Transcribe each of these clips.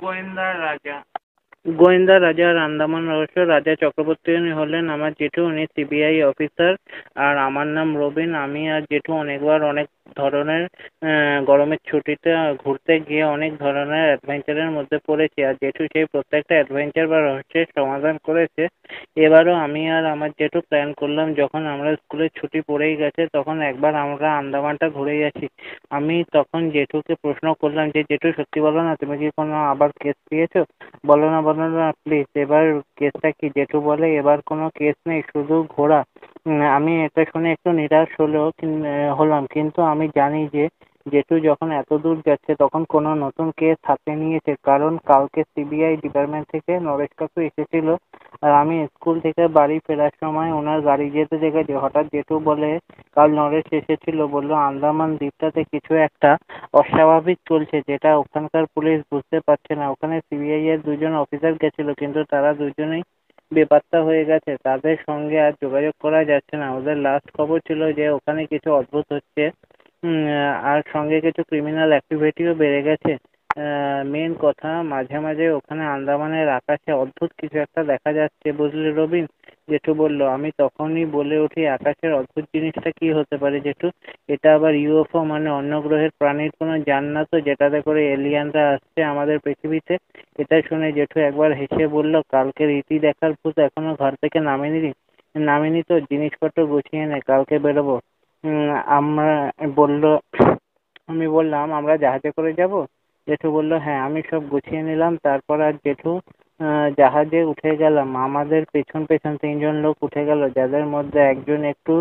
গোয়েন্দা রাজা। গোয়েন্দা রাজা আর আন্দামান রহস্য। রাজা চক্রবর্তী হলেন আমার জেঠু, উনি সিবিআই অফিসার। আর আমার নাম রবিন। আমি আর জেঠু অনেকবার অনেক ধরনের গরমের ছুটিতে ঘুরতে গিয়ে অনেক ধরনের অ্যাডভেঞ্চারের মধ্যে পড়েছি, আর জেঠু সেই প্রত্যেকটা অ্যাডভেঞ্চার বা রহস্যের সমাধান করেছে। এবারও আমি আর আমার জেঠু প্ল্যান করলাম, যখন আমরা স্কুলের ছুটি পড়েই গেছে তখন একবার আমরা আন্দামানটা ঘুরেই আসি। আমি তখন জেঠুকে প্রশ্ন করলাম যে, জেঠু সত্যি বলো না, তুমি কি কোনো আবার কেস পেয়েছো? বলো না প্লিজ, এবার কেসটা কি? জেঠু বলে, এবার কোনো কেস নেই, শুধু ঘোড়া। আমি এটা শুনে একটু নিরাশ হলাম, কিন্তু আমি জানি যে জেঠু যখন এত দূর যাচ্ছে তখন কোনো নতুন কেস হাতে নিয়েছে, কারণ কালকে সিবিআই ডিপার্টমেন্ট থেকে নরেশ কাকু এসেছিল। আর আমি স্কুল থেকে বাড়ি ফেরার সময় ওনার গাড়ি যেতে দেখেছি। হঠাৎ জেঠু বলে, কাল নরেশ এসেছিল, বললো আন্দামান দ্বীপটাতে কিছু একটা অস্বাভাবিক চলছে, যেটা ওখানকার পুলিশ বুঝতে পারছে না। ওখানে সিবিআই এর দুজন অফিসার গেছিল, কিন্তু তারা দুজনেই বেপাত্তা হয়ে গেছে। তাদের সঙ্গে আর যোগাযোগ করা যাচ্ছে না। ওদের লাস্ট খবর ছিল যে ওখানে কিছু অদ্ভুত হচ্ছে, আর সঙ্গে কিছু ক্রিমিনাল অ্যাক্টিভিটিও বেড়ে গেছে। মেন কথা, মাঝে মাঝে ওখানে আন্দামানের আকাশে অদ্ভুত কিছু একটা দেখা যাচ্ছে, বুঝলি রবিন? জেঠু বলল। আমি তখনই বলে উঠি, আকাশের অদ্ভুত জিনিসটা কি হতে পারে জেঠু? এটা আবার ইউএফও মানে অন্য গ্রহের প্রাণীর কোনো যান না তো, যেটাতে করে এলিয়ানরা আসছে আমাদের পৃথিবীতে? এটা শুনে জেঠু একবার হেসে বলল, কালকে রীতি দেখার ভূত এখনো ঘর থেকে নামেনি তো? জিনিসপত্র গুছিয়ে নে, কালকে বেরোবো। আমরা বলল আমি বললাম, আমরা জাহাজে করে যাব? জেঠু বলল, হ্যাঁ। আমি সব গুছিয়ে নিলাম। তারপর আর জেঠু জাহাজে উঠে গেলাম। আমাদের পেছন পেছন তিনজন লোক উঠে গেল, যাদের মধ্যে একজন একটু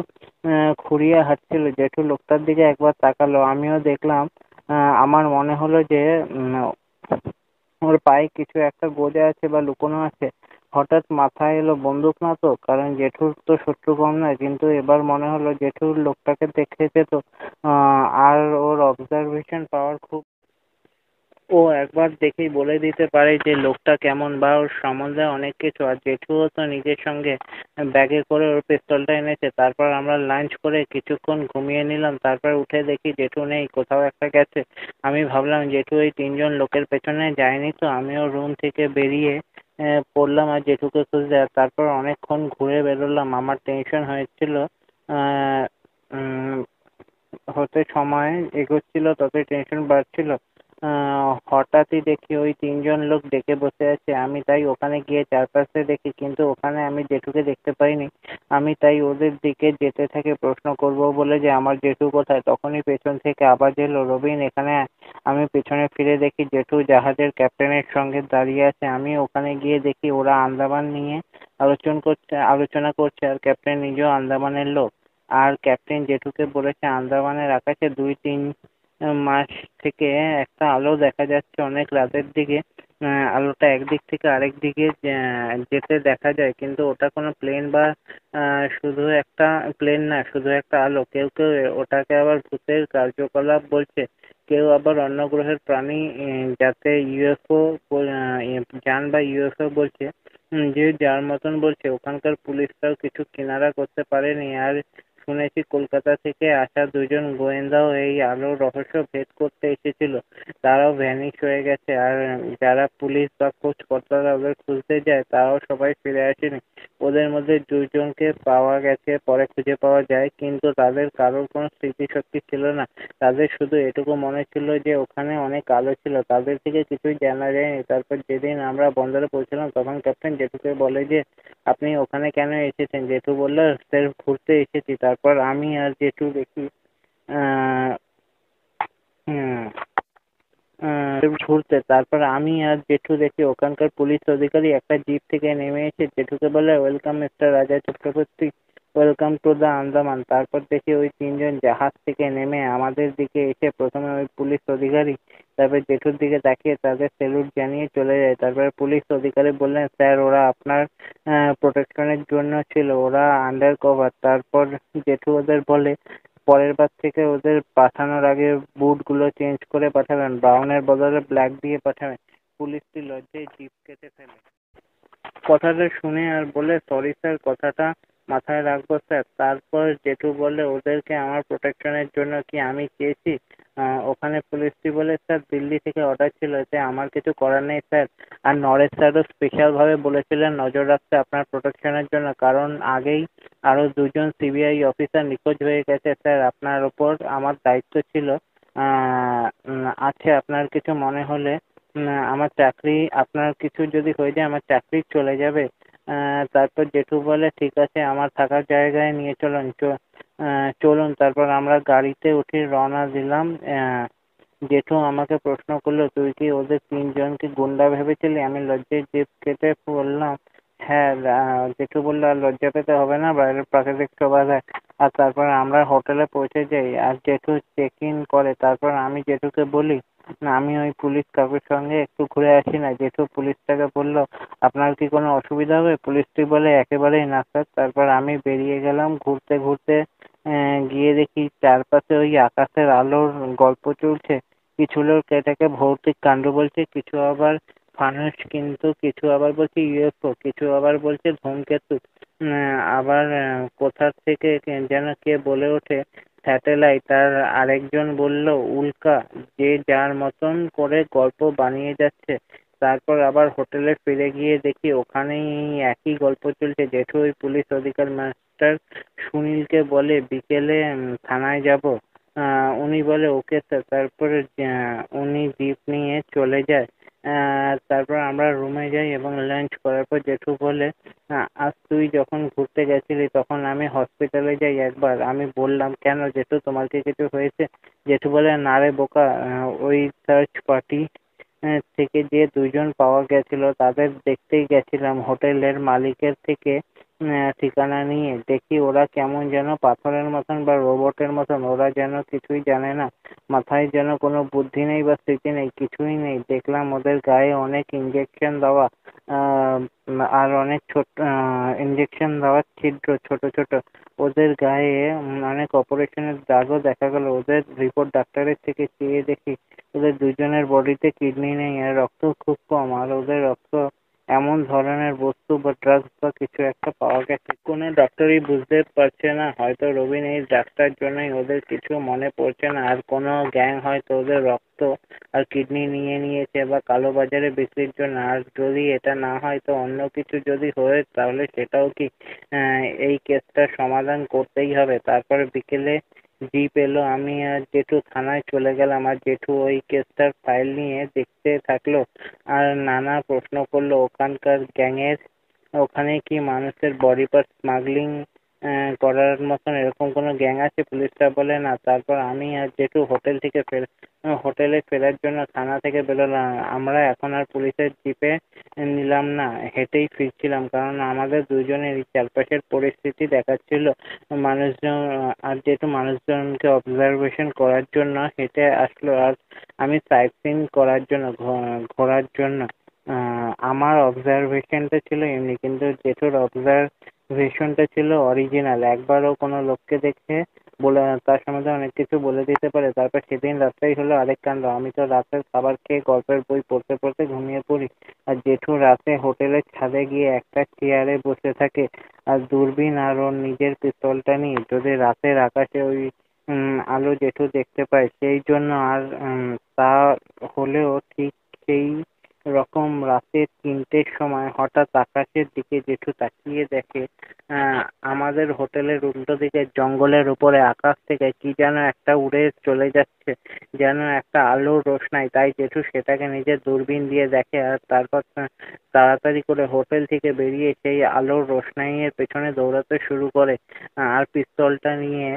খুঁড়িয়ে হাঁটছিল। জেঠু লোকটার দিকে একবার তাকালো, আমিও দেখলাম। আমার মনে হলো যে ওর পায়ে কিছু একটা গোজা আছে বা লুকোনো আছে। হঠাৎ মাথায় এলো, বন্দুক না তো, কারণ জেঠুর তো শত্রু কম নয়। কিন্তু এবার মনে হলো জেঠুর লোকটাকে দেখেছে তো, আর ওর অবজারভেশন পাওয়ার খুব। ও একবার দেখেই বলে দিতে পারে যে লোকটা কেমন, বা ওর সম্বন্ধে অনেক কিছু। আর জেঠুও তো নিজের সঙ্গে ব্যাগে করে ওর পিস্তলটা এনেছে। তারপর আমরা লাঞ্চ করে কিছুক্ষণ ঘুমিয়ে নিলাম। তারপর উঠে দেখি জেঠু নেই, কোথাও একটা গেছে। আমি ভাবলাম জেঠু ওই তিনজন লোকের পেছনে যায়নি তো। আমিও রুম থেকে বেরিয়ে পড়লাম আর জেঠুকে খুঁজতে। আর তারপর অনেকক্ষণ ঘুরে বেরোলাম। আমার টেনশন হয়েছিল। আহ উম হতে সময় এগোচ্ছিল ততই টেনশন বাড়ছিল। হঠাৎই দেখি ওই তিনজন লোক ডেকে বসে আছে। আমি তাই ওখানে গিয়ে চারপাশে দেখি, কিন্তু ওখানে আমি জেঠুকে দেখতে পাইনি। আমি তাই ওদের দিকে যেতে থেকে প্রশ্ন করব বলে যে, আমার জেঠু কোথায়? তখনই পেছন থেকে আওয়াজ এলো, রবিন এখানে আয়। আমি পেছনে ফিরে দেখি জেঠু জাহাজের ক্যাপ্টেনের সঙ্গে দাঁড়িয়ে আছে। আমি ওখানে গিয়ে দেখি ওরা আন্দামান নিয়ে আলোচনা করছে, আর ক্যাপ্টেন নিজেও আন্দামানের লোক। আর ক্যাপ্টেন জেঠুকে বলেছে, আন্দামানের আকাশে 2-3 মাস থেকে একটা আলো দেখা যাচ্ছে অনেক রাতের দিকে। আলোটা একদিক থেকে আরেক দিকে যেতে দেখা যায়, কিন্তু ওটা কোনো প্লেন বা শুধু একটা প্লেন না, শুধু একটা আলো। কেউ কেউ ওটাকে আবার ভূতের কার্যকলাপ বলছে, কেউ আবার অন্য গ্রহের প্রাণী, যাতে ইউএফও যান বা ইউএফও বলছে। যে যার মতন বলছে। ওখানকার পুলিশরাও কিছু কিনারা করতে পারেনি। আর শুনেছি কলকাতা থেকে আসা দুজন গোয়েন্দাও এই আলোর রহস্য ভেদ করতে এসেছিল, তারাও ভ্যানিশ হয়ে গেছে। আর যারা পুলিশ বা খোঁজ কর্তারা ওদের খুঁজতে যায়, তারাও সবাই ফিরে আসেনি। ওদের মধ্যে দুজনকে পাওয়া গেছে, পরে খুঁজে পাওয়া যায়, কিন্তু তাদের কারোর কোনো স্মৃতিশক্তি ছিল না। তাদের শুধু এটুকু মনে ছিল যে ওখানে অনেক আলো ছিল। তাদের থেকে কিছুই জানা যায়নি। তারপর যেদিন আমরা বন্দরে পৌঁছলাম, তখন ক্যাপ্টেন জেঠুকে বলে যে, আপনি ওখানে কেন এসেছেন? জেঠু বলল, স্যার ঘুরতে এসেছি। তারপর আমি আর জেঠু দেখি আহ উম ঘুরতে। তারপর আমি আর জেঠু দেখি ওখানকার পুলিশ অধিকারী একটা জিপ থেকে নেমে এসে জেঠুকে বলে, ওয়েলকাম মিস্টার রাজা Chakraborty, welcome to the Andaman. তারপর দেখি ওই তিনজন জাহাজ থেকে নেমে আমাদের দিকে এসে প্রথমে ওই পুলিশ অধিকারী, তারপর জেঠুর দিকে তাকিয়ে তাদের স্যালুট জানিয়ে চলে যায়। তারপর পুলিশ অধিকারী বললেন, স্যার ওরা আপনার প্রোটেকশনের জন্য ছিল, ওরা আন্ডার কভার। তারপর জেঠু ওদের বলে, পরের বার থেকে ওদের পাঠানোর আগে বুট গুলো চেঞ্জ করে পাঠাবেন, ব্রাউনের বদলে ব্ল্যাক দিয়ে পাঠাবেন। পুলিশটি লজ্জায় জিভ কেটে ফেলে। কথাটা শুনে আর বলে, সরি স্যার, কথাটা মাথায় রাখবো স্যার। তারপর জেঠু বললে, ওদেরকে আমার প্রোটেকশনের জন্য কি আমি চেয়েছি? ওখানে পুলিশটি বলে, স্যার দিল্লি থেকে অর্ডার ছিল যে আমার কিছু করার নেই স্যার। আর নরেশ স্যারও স্পেশাল ভাবে বলেছিলেন নজর রাখতে আপনার প্রোটেকশনের জন্য, কারণ আগেই আরো দুজন সিবিআই অফিসার নিখোঁজ হয়ে গেছে স্যার। আপনার ওপর আমার দায়িত্ব ছিল। আছে আপনার কিছু মনে হলে আমার চাকরি, আপনার কিছু যদি হয়ে যায় আমার চাকরি চলে যাবে। তারপর জেঠু বলে, ঠিক আছে আমার থাকার জায়গায় নিয়ে চলুন। চলুন। তারপর আমরা গাড়িতে উঠে রওনা দিলাম। জেঠু আমাকে প্রশ্ন করলো, তুই কি ওদের তিনজনকে গুন্ডা ভেবেছিলি? আমি লজ্জায় জিভ কেটে বললাম, হ্যাঁ। জেঠু বললো, আর লজ্জা পেতে হবে না, বাইরের প্রাকৃতিক শোভা দেখ। আর তারপর আমরা হোটেলে পৌঁছে যাই আর জেঠু চেক ইন করে। তারপর আমি জেঠুকে বলি, না আমি ওই পুলিশ কাকুর সঙ্গে একটু ঘুরে আসি না। জেঠু পুলিশটাকে বলল, আপনার কি কোনো অসুবিধা হবে? পুলিশটি বলে, একেবারেই না স্যার। তারপর আমি বেরিয়ে গেলাম। ঘুরতে ঘুরতে গিয়ে দেখি চারপাশে ওই আকাশের আলোর গল্প চলছে। কিছু লোক এটাকে ভৌতিক কাণ্ড বলছে, কিছু আবার ফানুস, কিন্তু কিছু আবার বলছে ইউএফও, কিছু আবার বলছে ধূমকেতু। আবার কোথা থেকে যেন কে বলে ওঠে স্যাটেলাইট, আর আরেকজন বলল উল্কা। যে যার মতন করে গল্প বানিয়ে যাচ্ছে। তারপর আবার হোটেলে ফিরে গিয়ে দেখি ওখানেই একই গল্প চলছে। জেঠু ওই পুলিশ অধিকার মাস্টার সুনীলকে বলে বিকেলে থানায় যাব। উনি বলে ওকে স্যার। তারপরে উনি জিপ নিয়ে চলে যায়। তারপর আমরা রুমে যাই এবং লাঞ্চ করার পর জেঠু বলে, আজ তুই যখন ঘুরতে গেছিলি তখন আমি হসপিটালে যাই একবার। আমি বললাম, কেন জেঠু, তোমার কি কিছু হয়েছে? জেঠু বলে, না রে বোকা, ওই সার্চ পার্টি থেকে যে দুজন পাওয়া গেছিল তাদের দেখতেই গেছিলাম হোটেলের মালিকের থেকে ঠিকানা নিয়ে। দেখি ওরা কেমন যেন পাথরের মতন বা রোবটের মতন। ওরা যেন কিছুই জানে না, মাথায় যেন কোনো বুদ্ধি নেই বা স্মৃতি নেই, কিছুই নেই। দেখলাম ওদের গায়ে অনেক ইঞ্জেকশন দেওয়া, আর অনেক ছোট ইঞ্জেকশন দেওয়ার ছিদ্র ছোট ছোট। ওদের গায়ে অনেক অপারেশনের দাগও দেখা গেল। ওদের রিপোর্ট ডাক্তারের থেকে চেয়ে দেখি ওদের দুজনের বডিতে কিডনি নেই আর রক্ত খুব কম। আর ওদের রক্ত এমন ধরনের বস্তু বা ড্রাগস বা কিছু একটা পাওয়া গেছে, কোনো ডক্টরই বুঝতে পারছে না। হয়তো রবিন এই ডাক্তার জন্যই ওদের কিছু মনে পড়ছে না, আর কোনো গ্যাং হয়তো ওদের রক্ত আর কিডনি নিয়ে নিয়েছে বা কালোবাজারে বিক্রির জন্য। আর যদি এটা না হয় তো অন্য কিছু যদি হয় তাহলে সেটাও কি? এই কেসটার সমাধান করতেই হবে। তারপরে বিকেলে জিপ এলো, আমি আর জেঠু থানায় চলে গেলাম। আর জেঠু ওই কেসটার ফাইল নিয়ে দেখতে থাকলো আর নানা প্রশ্ন করলো। ওখানকার গ্যাংয়ের ওখানে কি মানুষের বডি পার্ট স্মাগলিং করার মতন এরকম কোনো গ্যাং আছে? পুলিশটা বলে, না। তারপর আমি আর জেঠু হোটেলে ফেরার জন্য থানা থেকে বেরোলাম। আমরা এখন আর পুলিশের জিপে নিলাম না, হেঁটেই ফিরছিলাম, কারণ আমাদের দুজনেরই চারপাশের পরিস্থিতি দেখাচ্ছিল মানুষজন। আর যেহেতু মানুষজনকে অবজারভেশন করার জন্য হেঁটে আসলো, আর আমি সাইট সিন করার জন্য, ঘোরার জন্য। আমার অবজারভেশনটা ছিল এমনি, কিন্তু জেঠুর অবজারভেশনটা ছিল অরিজিনাল। একবারও কোনো লোককে দেখে বলে তার সম্বন্ধে অনেক কিছু বলে দিতে পারে। তারপর সেদিন রাত্রেই হলো আরেক কাণ্ড। আমি তো রাতের খাবার খেয়ে গল্পের বই পড়তে পড়তে ঘুমিয়ে পড়ি, আর জেঠু রাতে হোটেলের ছাদে গিয়ে একটা চেয়ারে বসে থাকে আর দূরবীন আর ওর নিজের পিস্তলটা নিয়ে। যদি রাতের আকাশে ওই আলো জেঠু দেখতে পায় সেই জন্য। আর তা হলেও ঠিক সেই রকম রাতে 3টের সময় হঠাৎ আকাশের দিকে জেঠু তাকিয়ে দেখে আমাদের হোটেলের উল্টো দিকে জঙ্গলের উপরে আকাশ থেকে কি যেন একটা উড়ে চলে যাচ্ছে, যেন একটা আলোর রোশনাই। তাই জেঠু সেটাকে নিজের দূরবীন দিয়ে দেখে, আর তারপর তাড়াতাড়ি করে হোটেল থেকে বেরিয়ে সেই আলোর রোশনাইয়ের পেছনে দৌড়াতে শুরু করে আর পিস্তলটা নিয়ে।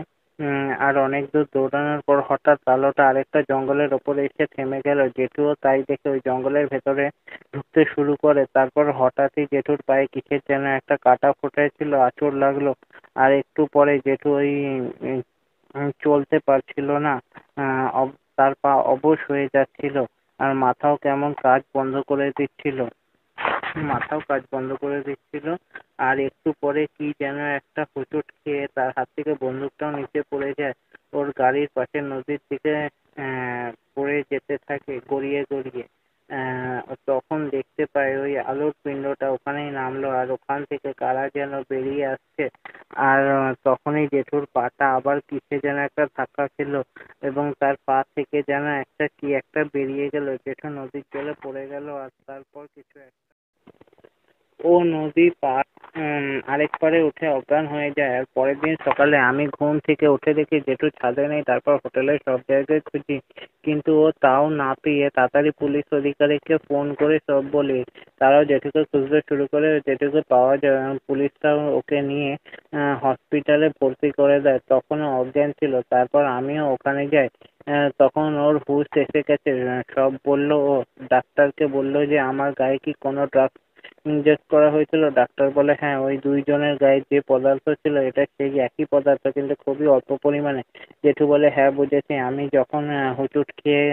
আর অনেক দূর দৌড়ানোর পর হঠাৎ আলোটা আরেকটা জঙ্গলের ওপরে এসে থেমে গেল। জেঠুও তাই দেখে ওই জঙ্গলের ভেতরে ঢুকতে শুরু করে। তারপর হঠাৎই জেঠুর পায়ে কিসের যেন একটা কাটা ফুটেছিল, আঁচড় লাগলো। আর একটু পরে জেঠু ওই চলতে পারছিল না। তার পা অবশ হয়ে যাচ্ছিল আর মাথাও কাজ বন্ধ করে দিচ্ছিল। আর একটু পরে কি যেন একটা হোঁচট খেয়ে তার হাত থেকে বন্দুকটাও নিচে পড়ে যায়। ওর গাড়ির পাশে নদীর দিকে পড়ে যেতে থাকে গড়িয়ে গড়িয়ে। তখন দেখতে পায় ওই আলোর পিণ্ডটা ওখানেই নামলো আর ওখান থেকে কারা যেন বেরিয়ে আসছে আর তখনই জেঠুর পাটা আবার কিসে যেন একটা ধাক্কা খেলো এবং তার পা থেকে যেন একটা কি একটা বেরিয়ে গেল। জেঠু নদীর জলে পড়ে গেল আর তারপর কিছু একটা ও নদী পার আরেক পারে উঠে অজ্ঞান হয়ে যায়। আর পরের দিন সকালে আমি ঘুম থেকে উঠে দেখি জেঠু ছাদে নেই। তারপর হোটেলের সব জায়গায় খুঁজি কিন্তু ও তাও না পেয়ে তাড়াতাড়ি পুলিশ অধিকারীকে ফোন করে সব বলি। তারাও জেঠুকে খুঁজতে শুরু করে। জেঠুকে পাওয়া যায় পুলিশরাও ওকে নিয়ে হসপিটালে ভর্তি করে দেয়। তখনও অজ্ঞান ছিল। তারপর আমিও ওখানে যাই। তখন ওর হুঁশ এসে গেছে। সব বলল ও। ডাক্তারকে বলল যে আমার গায়ে কি কোনো ড্রাগস ইনজেক্ট করা হয়েছিল? ডাক্তার বলে হ্যাঁ, ওই দুইজনের গায়ে যে পদার্থ ছিল এটা সেই একই পদার্থ কিন্তু খুবই অল্প পরিমাণে। জেঠু বলে হ্যাঁ বুঝেছি। আমি যখন হোঁচট খেয়ে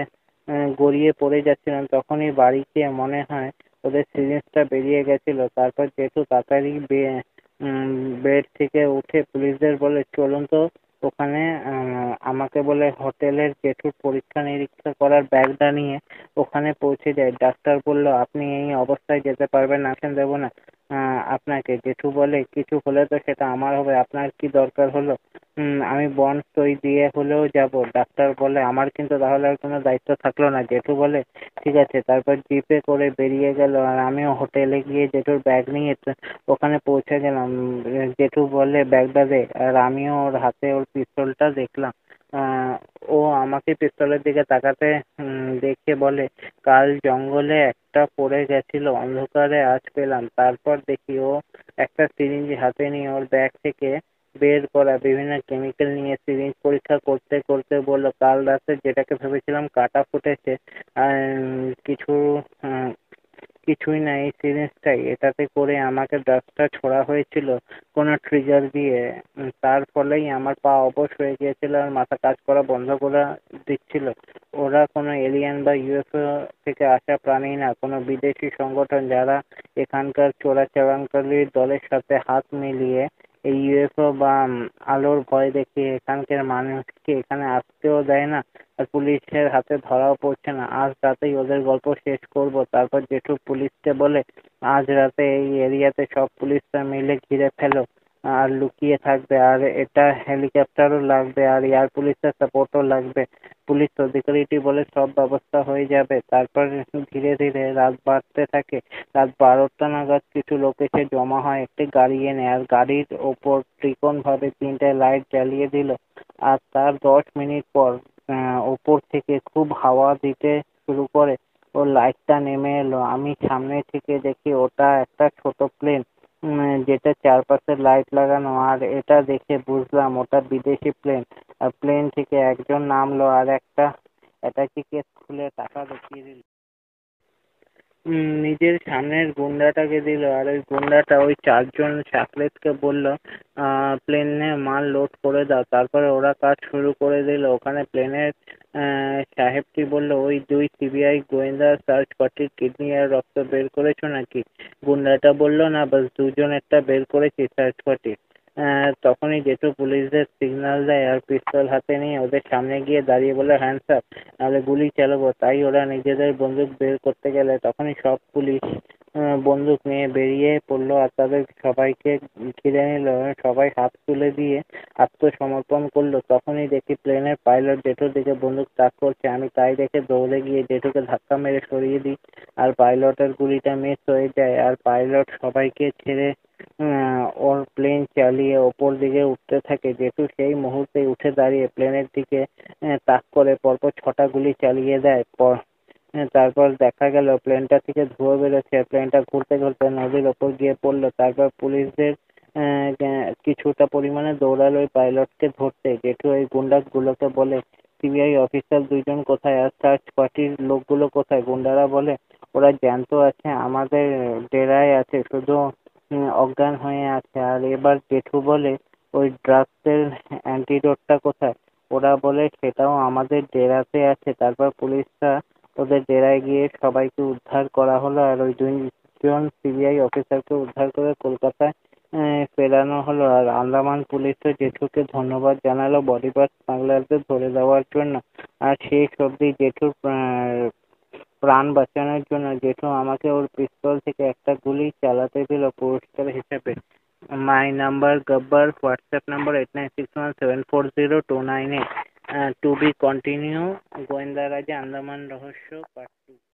গড়িয়ে পড়ে যাচ্ছিলাম তখনই বাড়িতে মনে হয় ওদের সিরিঞ্জটা বেরিয়ে গেছিল। তারপর জেঠু তাড়াতাড়ি বেড থেকে উঠে পুলিশদের বলে চলুন তো ওখানে। আমাকে বলে হোটেলের জেঠুর পরীক্ষা নিরীক্ষা করার ব্যাগটা নিয়ে ওখানে পৌঁছে যায়। ডাক্তার বলল আপনি এই অবস্থায় যেতে পারবেন না, আসেন দেবো না আপনাকে। জেঠু বলে কিছু হলে তো সেটা আমার হবে, আপনার কি দরকার হলো? আমি বন্ড সই দিয়ে হলেও যাব। ডাক্তার বলে আমার কিন্তু তাহলে আর কোনো দায়িত্ব থাকলো না। জেঠু বলে ঠিক আছে। তারপর জিপে করে বেরিয়ে গেল আর আমিও হোটেলে গিয়ে জেঠুর ব্যাগ নিয়ে ওখানে পৌঁছে গেলাম। জেঠু বলে ব্যাগটা দে আর আমিও ওর হাতে ওর পিস্তলটা দেখলাম। আহ ও আমাকে পিস্তলের দিকে তাকাতে দেখে বলে কাল জঙ্গলে একটা পড়ে গেছিল, অন্ধকারে আজ পেলাম। তারপর দেখি ও একটা সিরিঞ্জ হাতে নিয়ে ওর ব্যাগ থেকে বের করা বিভিন্ন কেমিক্যাল নিয়ে সিরিঞ্জ পরীক্ষা করতে করতে বলল কাল রাতে যেটাকে ভেবেছিলাম কাটা ফুটেছে কিছু কিছুই না, এই সিরিঞ্জটাই। এটাতে করে আমাকে ড্রাগসটা ছোড়া হয়েছিল কোনো ট্রিগার দিয়ে। তার ফলেই আমার পা অবশ হয়ে গিয়েছিল আর মাথা কাজ করা বন্ধ করে দিচ্ছিল। ওরা কোনো এলিয়েন বা ইউএফও থেকে আসা প্রাণী না, কোনো বিদেশি সংগঠন যারা এখানকার চোরাচালানকারীর দলের সাথে হাত মিলিয়ে এই ইউএফও বা আলোর ভয় দেখিয়ে এখানকার মানুষকে এখানে আসতেও দেয় না আর পুলিশের হাতে ধরাও পড়ছে না। আজ রাতেই ওদের গল্প শেষ করব। তারপর জেঠু পুলিশকে বলে আজ রাতে এই এরিয়াতে সব পুলিশরা মিলে ঘিরে ফেলো আর লুকিয়ে থাকবে। আর এটা হেলিকপ্টারও লাগবে আর এয়ার পুলিশের সাপোর্টও লাগবে। পুলিশ অধিকারীটি বলে সব ব্যবস্থা হয়ে যাবে। তারপর ধীরে ধীরে রাত বাড়তে থাকে। রাত 12টা নাগাদ কিছু লোক এসে জমা হয় একটি গাড়ি এনে আর গাড়ির ওপর ত্রিকোণ ভাবে 3টে লাইট জ্বালিয়ে দিল। আর তার 10 মিনিট পর ওপর থেকে খুব হাওয়া দিতে শুরু করে ও লাইটটা নেমে এলো। আমি সামনে থেকে দেখি ওটা একটা ছোট প্লেন যেটা চারপাশে লাইট লাগানো। আর এটা দেখে বুঝলাম ওটা বিদেশি প্লেন। আর প্লেন থেকে একজন নামলো আর একটা অ্যাটাচি কেস খুলে টাকা দেখিয়ে দিল। নিজের সামনের গুন্ডাটাকে দিল আর ওই গুন্ডাটা ওই 4জন চাকলেটকে বলল প্লেনে মাল লোড করে দাও। তারপরে ওরা কাজ শুরু করে দিল। ওখানে প্লেনের সাহেবটি বলল ওই 2 সিবিআই গোয়েন্দা সার্চ পার্টির কিডনি আর রক্ত বের করেছো নাকি? গুন্ডাটা বলল না, বাস 2জনেরটা বের করেছি সার্চ পার্টির। তখনই জেঠু পুলিশদের সিগন্যাল দেয় আর পিস্তল হাতে নিয়ে ওদের সামনে গিয়ে দাঁড়িয়ে বলে হ্যান্ডস আপ, নাহলে গুলি চালাবো। তাই ওরা নিজেদের বন্দুক বের করতে গেলে তখনই সব পুলিশ বন্দুক নিয়ে বেরিয়ে পড়লো আর তাদের সবাইকে ঘিরে নিল। সবাই হাত তুলে দিয়ে আত্মসমর্পণ করলো। তখনই দেখি প্লেনের পাইলট জেঠুর দিকে বন্দুক তাক করছে। আমি তাই দেখে দৌড়ে গিয়ে জেঠুকে ধাক্কা মেরে সরিয়ে দিই আর পাইলটের গুলিটা মিস হয়ে যায় আর পাইলট সবাইকে ছেড়ে ওর প্লেন চালিয়ে ওপর দিকে উঠতে থাকে। জেঠু সেই মুহূর্তে উঠে দাঁড়িয়ে প্লেনের দিকে তাক করে পরপর 6টা গুলি চালিয়ে দেয়। তারপর দেখা গেল প্লেনটা থেকে ধোঁয়া বেরোচ্ছে। প্লেনটা ঘুরতে ঘুরতে নদীর ওপর গিয়ে পড়লো। তারপর পুলিশদের কিছুটা পরিমাণে দৌড়ালো ওই পাইলটকে ধরতে। জেঠু ওই গুন্ডাগুলোকে বলে সিবিআই অফিসার 2জন কোথায় আর সার্চ পার্টির লোকগুলো কোথায়? গুন্ডারা বলে ওরা জ্যান্ত আছে, আমাদের ডেরায় আছে, শুধু অজ্ঞান হয়ে আছে। আর এবার জেঠু বলে ওই ড্রাগসের অ্যান্টিডোটটা কোথায়? ওরা বলে সেটাও আমাদের ডেরাতে আছে। তারপর পুলিশরা ওদের ডেরায় গিয়ে সবাইকে উদ্ধার করা হলো আর ওই 2জন সিবিআই অফিসারকে উদ্ধার করে কলকাতায় ফেরানো হলো। আর আন্দামান পুলিশও জেঠুকে ধন্যবাদ জানালো বডি পার্টস স্মাগলারদের ধরে দেওয়ার জন্য। আর শেষ অবধি জেঠুর প্রাণ বাঁচানোর জন্য জেঠু আমাকে ওর পিস্তল থেকে একটা গুলি চালাতে দিল পুরস্কার হিসেবে। My number Gabbar, WhatsApp number 8961740298। To be continue, গোয়েন্দা রাজা আন্দামান রহস্য part 2।